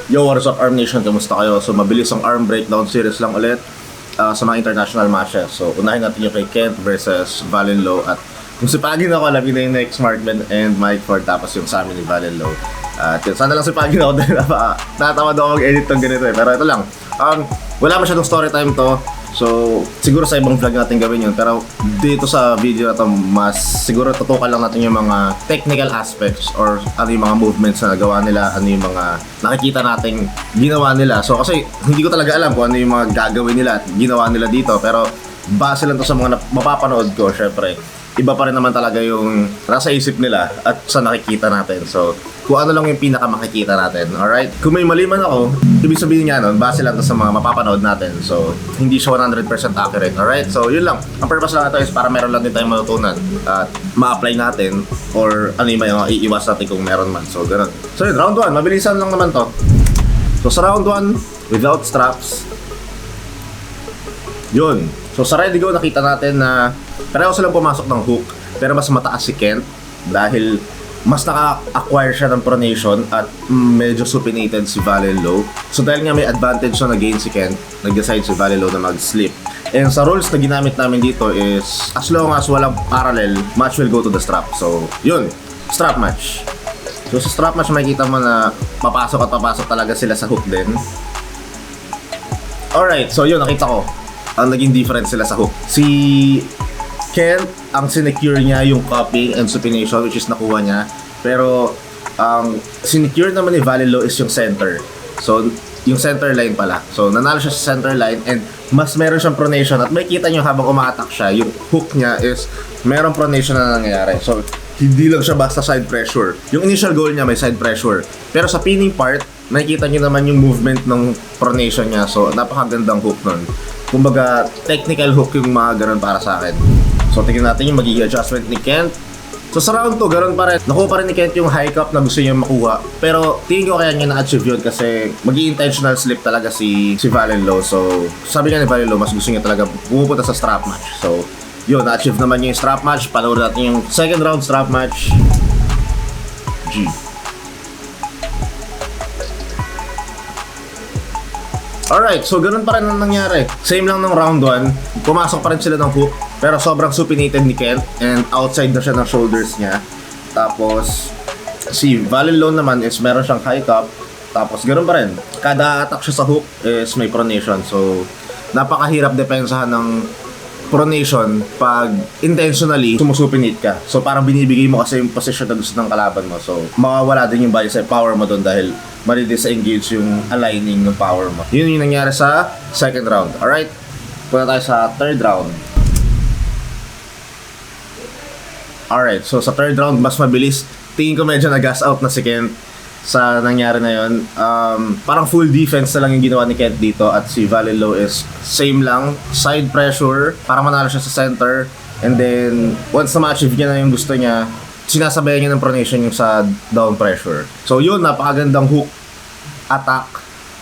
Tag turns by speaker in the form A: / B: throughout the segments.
A: Yo, what is up Arm Nation? Kamusta kayo? So mabilis ang Arm Breakdown series lang ulit sa mga international matches. So unahin natin yung kay Kent versus Valenlo. At kung sipagin ako, labi na yung next Markman and Mike Ford, tapos yung sa amin ni Valenlo. At yun, sana lang sipagin ako dahil natatamad ako mag-edit ng ganito eh. Pero ito lang, wala masyadong story time to. So, siguro sa ibang vlog natin gawin yun. Pero dito sa video na to, mas siguro tutukan lang natin yung mga technical aspects or ano yung mga movements na nagawa nila, ano yung mga nakikita nating ginawa nila. So, kasi hindi ko talaga alam kung ano yung mga gagawin nila at ginawa nila dito. Pero base lang to sa mga mapapanood ko, syempre. Iba pa rin naman talaga yung nasa isip nila at sa nakikita natin. So, kung ano lang yung pinaka makikita natin, alright? Kung may mali man ako, ibig sabihin nga nun, base lang to sa mga mapapanood natin. So, hindi siya 100% accurate, alright? So, yun lang. Ang purpose lang ito is para meron lang din tayong matutunan at ma-apply natin or ano yung may iiwas natin kung meron man. So, ganun. So, yun, round 1. Mabilisan lang naman to. So, sa round 1, without straps, yun. So, sa ready go, nakita natin na pareho silang pumasok ng hook, pero mas mataas si Kent dahil mas naka-acquire siya ng pronation at medyo supinated si Valenlo. So dahil nga may advantage na nag-gain si Kent, nag-decide si Valenlo na mag-slip. And sa rules na ginamit namin dito is as long as walang parallel, match will go to the strap. So yun, strap match. So sa strap match makikita mo na papasok at papasok talaga sila sa hook din. Alright, so yun, nakita ko ang naging difference sila sa hook. Si Kent, ang sinecure niya yung cupping and supination, which is nakuha niya. Pero ang sinecure naman ni Valenlo is yung center. So yung center line pala. So nanalo siya sa center line and mas meron siyang pronation. At makikita niyo habang umaattack siya, yung hook niya is merong pronation na nangyayari. So hindi lang siya basta side pressure. Yung initial goal niya may side pressure. Pero sa pinning part, makikita niyo naman yung movement ng pronation niya. So napakagandang hook nun. Kumbaga technical hook yung mga ganun para sa akin. So tingnan natin yung magiging adjustment ni Kent. So sa round 2, ganoon pa rin. Nakuha pa rin ni Kent yung high cup na gusto niya makuha. Pero tingin ko kaya niya na-achieve yun kasi magiging intentional slip talaga si Valenlo. So sabi nga ni Valenlo, mas gusto niya talaga pumupunta sa strap match. So yun, na-achieve naman niya yung strap match. Panoorin natin yung second round strap match. G. Alright, so ganun pa rin ang nangyari. Same lang ng round 1. Pumasok pa rin sila ng hook. Pero sobrang supinated ni Kent. And outside na siya ng shoulders niya. Tapos si Valenlo naman is meron siyang high cup. Tapos ganun pa rin. Kada attack siya sa hook is may pronation. So napakahirap depensahan ng pronation pag intentionally sumusupinate ka. So parang binibigay mo kasi yung position na gusto ng kalaban mo. So mawawala din yung bicep power mo doon dahil mali-disengage yung aligning ng power mo. Yun yung nangyari sa second round. Alright? Punta tayo sa third round. Alright, so sa third round mas mabilis. Tingin ko medyo nag-gas out na si Kent sa nangyari na yun. Parang full defense na lang yung ginawa ni Kent dito at si Valenlo is same lang, side pressure para manalo siya sa center, and then once na ma-achieve niya na yung gusto niya, sinasabayan niya ng pronation yung sa down pressure. So yun, napakagandang hook attack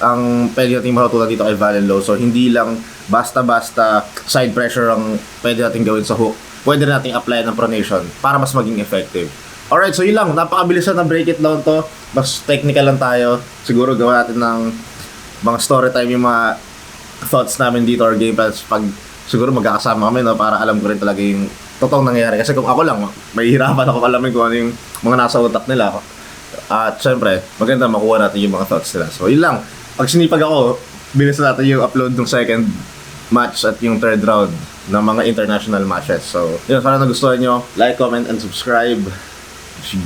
A: ang pwede natin matutunan dito kay Valenlo. So hindi lang basta-basta side pressure ang pwede natin gawin sa hook, pwede natin apply ng pronation para mas maging effective. Alright, so yun lang, napakabilisan na break it down to. Mas technical lang tayo. Siguro gawa natin ng mga story time yung mga thoughts namin dito or game plans pag siguro magkakasama kami, no, para alam ko rin talaga yung totoong nangyayari. Kasi kung ako lang, mahihirapan ako alamin kung ano yung mga nasa utak nila. At syempre, maganda makuha natin yung mga thoughts nila. So yun lang, pag sinipag ako, bilis natin yung upload ng second match at yung third round ng mga international matches. So yun, sana nagustuhan nyo, like, comment, and subscribe. G.